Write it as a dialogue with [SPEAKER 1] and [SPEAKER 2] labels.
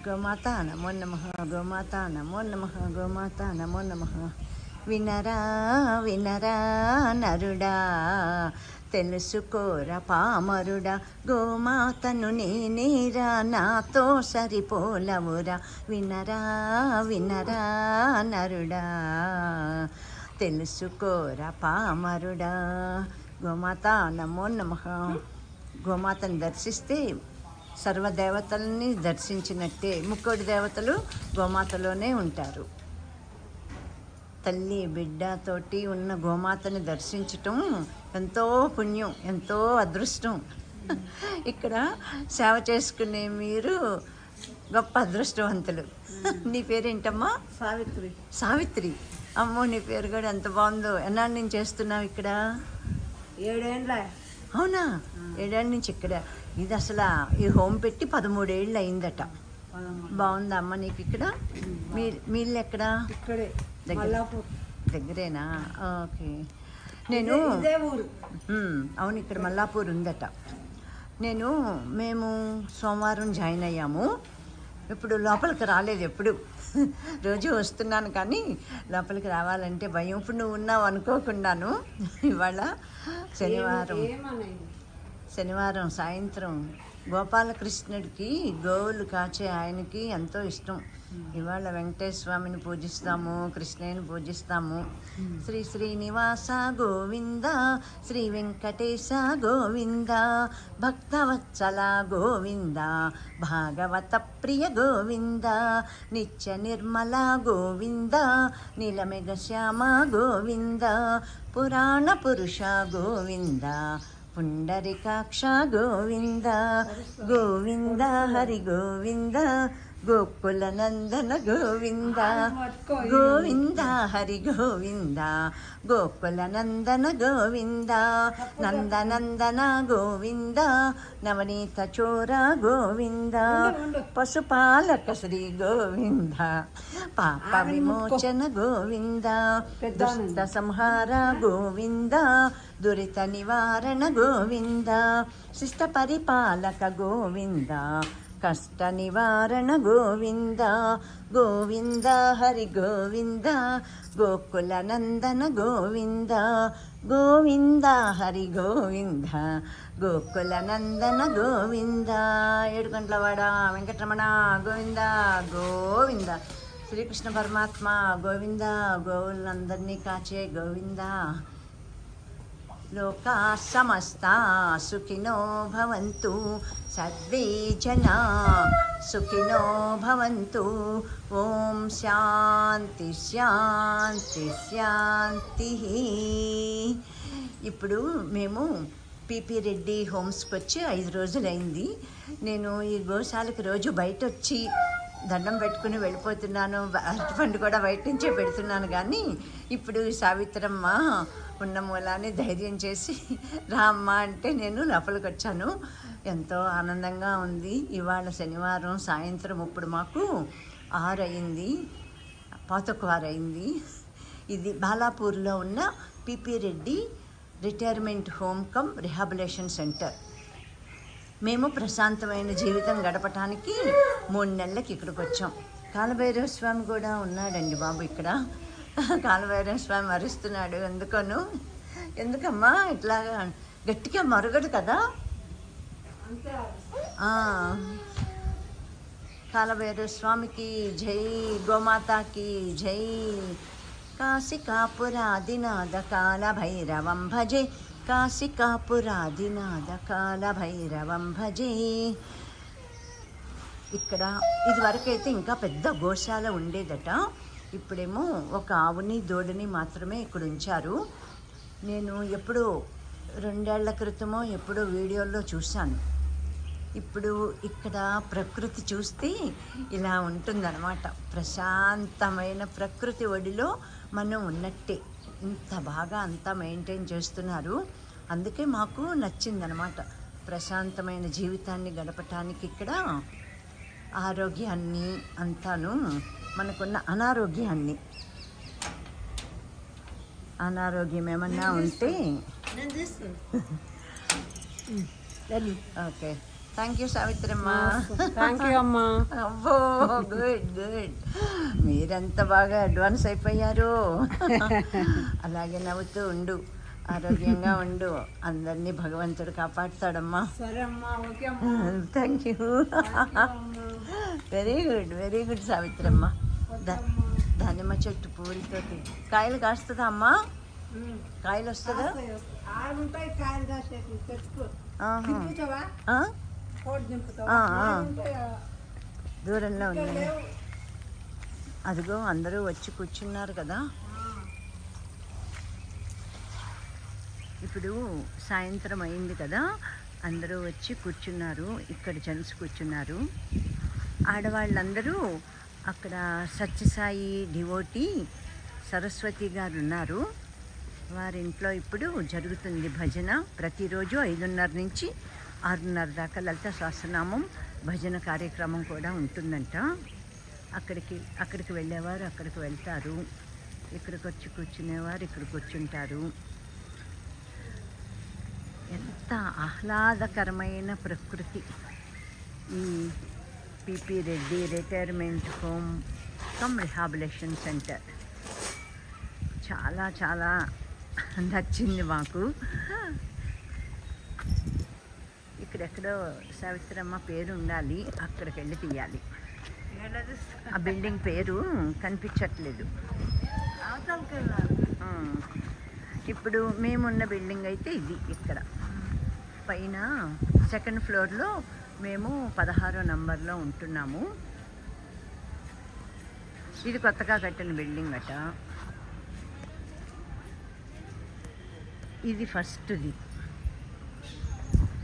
[SPEAKER 1] గోమాత నమో నమః, గోమాత నమో నమః, గోమాత నమో నమః. వినరా వినరా నరుడా, తెలుసుకోర పామరుడా, గోమాతను నేనేరా, నాతో సరిపోలవురా. వినరా వినరా నరుడా, తెలుసుకోర పామరుడా. గోమాత నమో నమః. గోమాతను దర్శిస్తే సర్వదేవతల్ని దర్శించినట్టే. ముక్కోటి దేవతలు గోమాతలోనే ఉంటారు. తల్లి బిడ్డతోటి ఉన్న గోమాతని దర్శించటం ఎంతో పుణ్యం, ఎంతో అదృష్టం. ఇక్కడ సేవ చేసుకునే మీరు గొప్ప అదృష్టవంతులు. నీ పేరేంటమ్మా?
[SPEAKER 2] సావిత్రి.
[SPEAKER 1] సావిత్రి. అమ్మో, నీ పేరు కూడా ఎంత బాగుందో. ఎన్నాళ్ళ నుంచి చేస్తున్నావు ఇక్కడ?
[SPEAKER 2] 7 ఏళ్ళ.
[SPEAKER 1] అవునా? 7 ఏళ్ళ నుంచి ఇక్కడ. ఇది అసలు ఈ హోమ్ పెట్టి 13 ఏళ్ళు అయిందట. బాగుందా అమ్మ నీకు ఇక్కడ? మీ ఇల్లు ఎక్కడ?
[SPEAKER 2] ఇక్కడే,
[SPEAKER 1] దగ్గరేనా? ఓకే. నేను అవును, ఇక్కడ మల్లాపూర్ ఉందట. మేము సోమవారం జాయిన్ అయ్యాము. ఇప్పుడు లోపలికి రాలేదు. ఎప్పుడు రోజు వస్తున్నాను కానీ లోపలికి రావాలంటే భయం. ఇప్పుడు నువ్వు ఉన్నావు అనుకోకుండాను. ఇవాళ శనివారం సాయంత్రం గోపాలకృష్ణుడికి గోవులు కాచే ఆయనకి ఎంతో ఇష్టం. ఇవాళ వెంకటేశ్వర స్వామిని పూజిస్తాము, కృష్ణయ్యని పూజిస్తాము. శ్రీ శ్రీనివాస గోవింద, శ్రీ వెంకటేశ గోవింద, భక్తవత్సల గోవింద, భాగవత ప్రియ గోవింద, నిత్య నిర్మల గోవింద, నీలమేఘ శ్యామ గోవింద, పురాణ పురుష గోవింద, పుండరికాక్ష గోవింద, గోవింద హరి గోవింద, గోకుల నందన గోవింద, గోవింద హరి గోవింద, గోకుల నందన గోవింద, నందనందన గోవింద, నవనీత చోర గోవింద, పశుపాలక శ్రీ గోవింద, పాప విమోచన గోవింద, దుష్ట సంహార గోవింద, దురిత నివారణ గోవింద, శిష్ట పరిపాలక గోవింద, కష్ట నివారణ గోవింద, గోవింద హరి గోవింద, గోకుల నందన గోవింద, గోవింద హరి గోవింద, గోకుల నందన గోవింద, ఏడుగంట్లవాడ వెంకటరమణ గోవింద, గోవింద శ్రీకృష్ణ పరమాత్మ గోవింద, గోవులందరినీ కాచే గోవింద. లోకా సమస్తా సుఖినో భవంతు, సర్వే జనా సుఖినో భవంతు. ఓం శాంతి శాంతి శాంతి. ఇప్పుడు మేము పిపి రెడ్డి హోమ్స్కి వచ్చి 5 రోజులైంది. నేను ఈ గోశాలకు రోజు బయట వచ్చి దండం పెట్టుకుని వెళ్ళిపోతున్నాను. అరటిపండు కూడా బయట నుంచే పెడుతున్నాను. కానీ ఇప్పుడు సావిత్రమ్మ ఉన్న మూలాన్ని ధైర్యం చేసి రామ్మ అంటే నేను లోపలికి వచ్చాను. ఎంతో ఆనందంగా ఉంది. ఇవాళ శనివారం సాయంత్రం ఇప్పుడు మాకు 6 అయింది, 6 అయింది. ఇది బాలాపూర్లో ఉన్న PP Reddy retirement home cum rehabilitation centre. మేము ప్రశాంతమైన జీవితం గడపటానికి 3 నెలలకి ఇక్కడికి వచ్చాం. కాలభైరవ స్వామి కూడా ఉన్నాడండి బాబు ఇక్కడ. కాలభైరవ స్వామి అరుస్తున్నాడు ఎందుకను. ఎందుకమ్మా ఇట్లా గట్టిగా మరగడు కదా. కాలభైరవ స్వామికి జై, గోమాతాకి జై. కాశికాపురాదినాథ కాలభైరవం భజే, కాశికాపురాదినాథ కాలభైరవం భజే. ఇక్కడ ఇదివరకైతే ఇంకా పెద్ద గోశాల ఉండేదట. ఇప్పుడేమో ఒక ఆవుని దూడని మాత్రమే ఇక్కడ ఉంచారు. నేను ఎప్పుడో 2 ఏళ్ల క్రితమో ఎప్పుడో వీడియోల్లో చూశాను. ఇప్పుడు ఇక్కడ ప్రకృతి చూస్తే ఇలా ఉంటుందన్నమాట. ప్రశాంతమైన ప్రకృతి ఒడిలో మనం ఉన్నట్టే. ఇంత బాగా అంతా మెయింటైన్ చేస్తున్నారు. అందుకే మాకు నచ్చిందనమాట. ప్రశాంతమైన జీవితాన్ని గడపటానికి ఇక్కడ ఆరోగ్యాన్ని అంతాను, మనకున్న అనారోగ్యం ఏమన్నా ఉంటే okay thank you Savitramma.
[SPEAKER 2] Thank you అమ్మా.
[SPEAKER 1] అబ్బో గుడ్ గుడ్, మీరెంత బాగా అడ్వాన్స్ అయిపోయారు. అలాగే నవ్వుతూ ఉండు, ఆరోగ్యంగా ఉండు, అందరినీ భగవంతుడు కాపాడుతాడమ్మా.
[SPEAKER 2] సరే అమ్మా, ఓకే అమ్మా.
[SPEAKER 1] Thank you. Very good Savitramma. దానిమ్మ చెట్టు పూలతోటి కాయలు కాస్తుందా అమ్మా? కాయలు వస్తుందా?
[SPEAKER 2] ఆడుంటాయి కాయలు కాసేపు తెచ్చుకో.
[SPEAKER 1] ఆహా.
[SPEAKER 2] దింపుతావా?
[SPEAKER 1] ఆ?
[SPEAKER 2] కోడి దింపుతావా?
[SPEAKER 1] ఆ, ఆ.
[SPEAKER 2] ఆడుంటాయా?
[SPEAKER 1] దూరంలో
[SPEAKER 2] ఇక్కడ
[SPEAKER 1] ఉన్నాయి.
[SPEAKER 2] లేవు.
[SPEAKER 1] అదిగో అందరూ వచ్చి కూర్చున్నారు కదా. ఇప్పుడు సాయంత్రం అయింది కదా, అందరూ వచ్చి కూర్చున్నారు. ఇక్కడ జెంట్స్ కూర్చున్నారు. ఆడవాళ్ళందరూ అక్కడ సత్యసాయి డివోటీ సరస్వతి గారు ఉన్నారు. వారింట్లో ఇప్పుడు జరుగుతుంది భజన. ప్రతిరోజు 5:30 నుంచి 6:30 దాకా లలిత సహస్రనామం భజన కార్యక్రమం కూడా ఉంటుందంట. అక్కడికి వెళ్ళేవారు అక్కడికి వెళ్తారు, ఇక్కడికి వచ్చి కూర్చునేవారు ఇక్కడ కూర్చుంటారు. ఎంత ఆహ్లాదకరమైన ప్రకృతి ఈ PP Reddy retirement home cum rehabilitation centre. చాలా చాలా నచ్చింది మాకు. ఇక్కడెక్కడో సావిత్రమ్మ పేరు ఉండాలి, అక్కడికి వెళ్ళి తీయాలి. ఆ బిల్డింగ్ పేరు కనిపించట్లేదు. ఇప్పుడు మేమున్న బిల్డింగ్ అయితే ఇది. ఇక్కడ పైన 2nd ఫ్లోర్లో మేము 16వ నంబర్లో ఉంటున్నాము. ఇది కొత్తగా కట్టిన బిల్డింగ్ అట. ఇది ఫస్ట్ది.